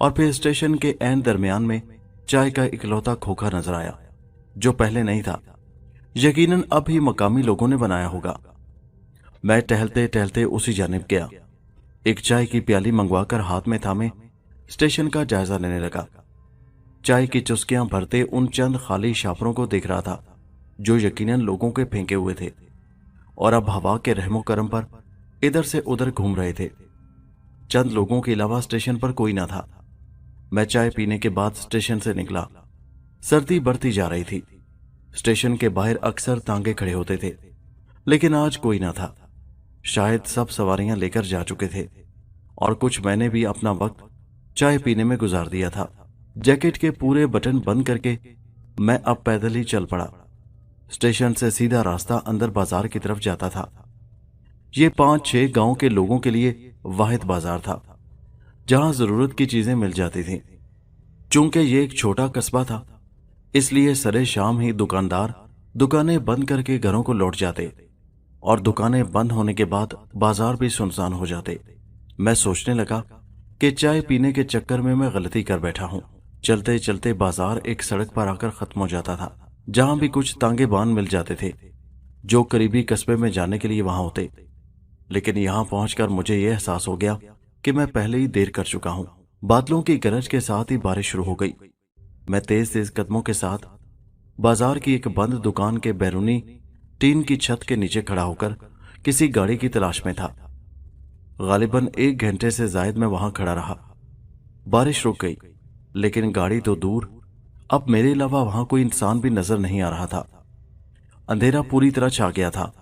और फिर स्टेशन के ऐन दरमियान में चाय का इकलौता खोखा नजर आया, जो पहले नहीं था। यकीनन अब ही मकामी लोगों ने बनाया होगा। मैं टहलते टहलते उसी जानिब गया, एक चाय की प्याली मंगवाकर हाथ में थामे स्टेशन का जायजा लेने लगा। चाय की चुस्कियां भरते उन चंद खाली शापरों को देख रहा था जो यकीनन लोगों के फेंके हुए थे और अब हवा के रहमो करम पर इधर से उधर घूम रहे थे। चंद लोगों के अलावा स्टेशन पर कोई ना था। मैं चाय पीने के बाद स्टेशन से निकला। सर्दी बढ़ती जा रही थी। स्टेशन के बाहर अक्सर तांगे खड़े होते थे, लेकिन आज कोई ना था। शायद सब सवारियां लेकर जा चुके थे और कुछ मैंने भी अपना वक्त चाय पीने में गुजार दिया था। जैकेट के पूरे बटन बंद करके मैं अब पैदल ही चल पड़ा। स्टेशन से सीधा रास्ता अंदर बाजार की तरफ जाता था। ये 5-6 गांव के लोगों के लिए वाहिद बाजार था जहां जरूरत की चीजें मिल जाती थीं। चूंकि ये एक छोटा कस्बा था, इसलिए सरे शाम ही दुकानदार दुकानें बंद करके घरों को लौट जाते और दुकानें बंद होने के बाद बाजार भी सुनसान हो जाते। मैं सोचने लगा कि चाय पीने के चक्कर में मैं गलती कर बैठा हूं। चलते चलते बाजार एक सड़क पर आकर खत्म हो जाता था, जहां भी कुछ तांगे बांध मिल जाते थे जो करीबी कस्बे में जाने के लिए वहां होते। लेकिन यहां पहुंचकर मुझे यह एहसास हो गया कि मैं पहले ही देर कर चुका हूं। बादलों की गरज के साथ ही बारिश शुरू हो गई। मैं तेज तेज कदमों के साथ बाजार की एक बंद दुकान के बैरूनी टीन की छत के नीचे खड़ा होकर किसी गाड़ी की तलाश में था। गालिबन 1 घंटे से जायद मैं वहां खड़ा रहा। बारिश रुक गई, लेकिन गाड़ी तो दूर, अब मेरे अलावा वहां कोई इंसान भी नजर नहीं आ रहा था। अंधेरा पूरी तरह छा गया था।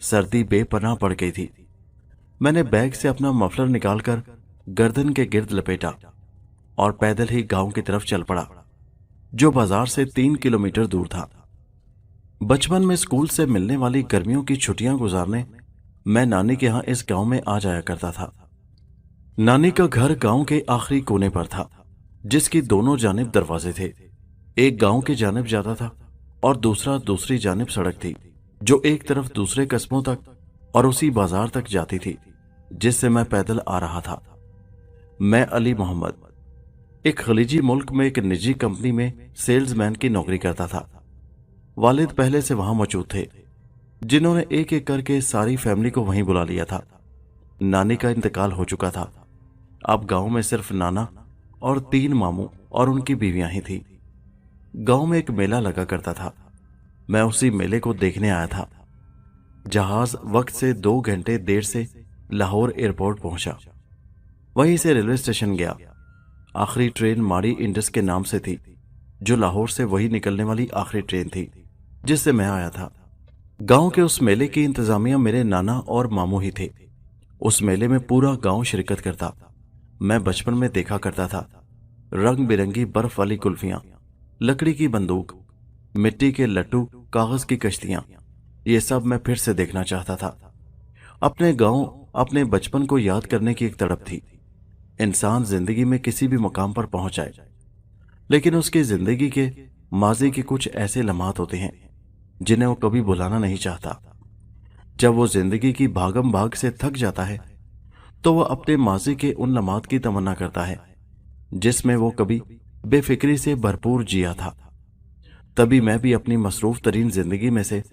सर्दी बेपनाह पड़ गई थी। मैंने बैग से अपना मफलर निकालकर गर्दन के गिर्द लपेटा और पैदल ही गांव की तरफ चल पड़ा, जो बाजार से 3 किलोमीटर दूर था। बचपन में स्कूल से मिलने वाली गर्मियों की छुट्टियां गुजारने मैं नानी के यहां इस गांव में आ जाया करता था। नानी का घर गांव के आखिरी कोने पर था, जिसकी दोनों जानिब दरवाजे थे। एक गांव की जानिब जाता था और दूसरा दूसरी जानिब सड़क थी, जो एक तरफ दूसरे कस्बों तक और उसी बाजार तक जाती थी जिससे मैं पैदल आ रहा था। मैं अली मोहम्मद एक खलीजी मुल्क में एक निजी कंपनी में सेल्समैन की नौकरी करता था। वालिद पहले से वहां मौजूद थे, जिन्होंने एक एक करके सारी फैमिली को वहीं बुला लिया था। नानी का इंतकाल हो चुका था। अब गांव में सिर्फ नाना और 3 मामू और उनकी बीवियां ही थी। गांव में एक मेला लगा करता था। मैं उसी मेले को देखने आया था। जहाज वक्त से 2 घंटे देर से लाहौर एयरपोर्ट पहुंचा। वहीं से रेलवे स्टेशन गया। आखिरी ट्रेन माड़ी इंडस के नाम से थी, जो लाहौर से वही निकलने वाली आखिरी ट्रेन थी जिससे मैं आया था। गांव के उस मेले की इंतजामिया मेरे नाना और मामू ही थे। उस मेले में पूरा गांव शिरकत करता। मैं बचपन में देखा करता था। रंग बिरंगी बर्फ वाली कुल्फियां, लकड़ी की बंदूक, मिट्टी के लट्टू, कागज की कश्तियां, ये सब मैं फिर से देखना चाहता था। अपने गांव, अपने बचपन को याद करने की एक तड़प थी। इंसान जिंदगी में किसी भी मकाम पर पहुंच जाए, लेकिन उसकी जिंदगी के माजी के कुछ ऐसे लम्हात होते हैं जिन्हें वो कभी भुलाना नहीं चाहता। जब वो जिंदगी की भागम भाग से थक जाता है, तो वह अपने माजी के उन लम्हात की तमन्ना करता है जिसमें वो कभी बेफिक्री से भरपूर जिया था। तभी मैं भी अपनी मसरूफ तरीन जिंदगी में से